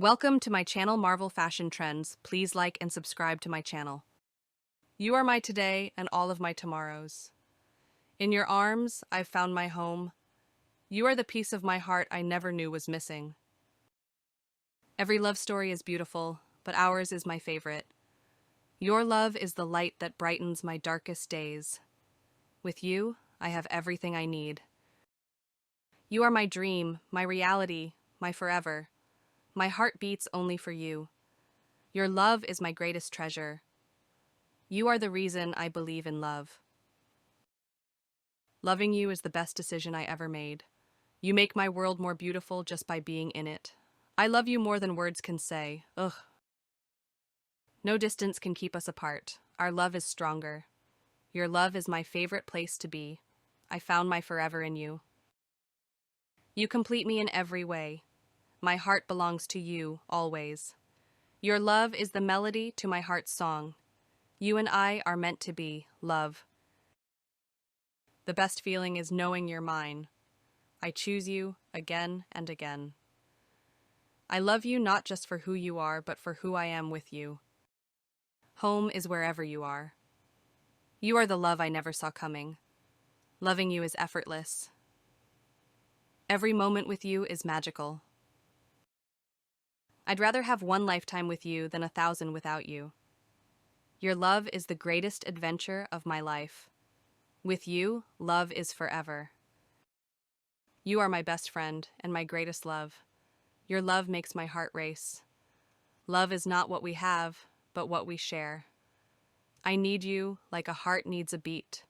Welcome to my channel Marvel Fashion Trends. Please like and subscribe to my channel. You are my today and all of my tomorrows. In your arms, I've found my home. You are the piece of my heart I never knew was missing. Every love story is beautiful, but ours is my favorite. Your love is the light that brightens my darkest days. With you, I have everything I need. You are my dream, my reality, my forever. My heart beats only for you. Your love is my greatest treasure. You are the reason I believe in love. Loving you is the best decision I ever made. You make my world more beautiful just by being in it. I love you more than words can say. Ugh. No distance can keep us apart. Our love is stronger. Your love is my favorite place to be. I found my forever in you. You complete me in every way. My heart belongs to you, always. Your love is the melody to my heart's song. You and I are meant to be, love. The best feeling is knowing you're mine. I choose you again and again. I love you not just for who you are, but for who I am with you. Home is wherever you are. You are the love I never saw coming. Loving you is effortless. Every moment with you is magical. I'd rather have one lifetime with you than 1,000 without you. Your love is the greatest adventure of my life. With you, love is forever. You are my best friend and my greatest love. Your love makes my heart race. Love is not what we have, but what we share. I need you like a heart needs a beat.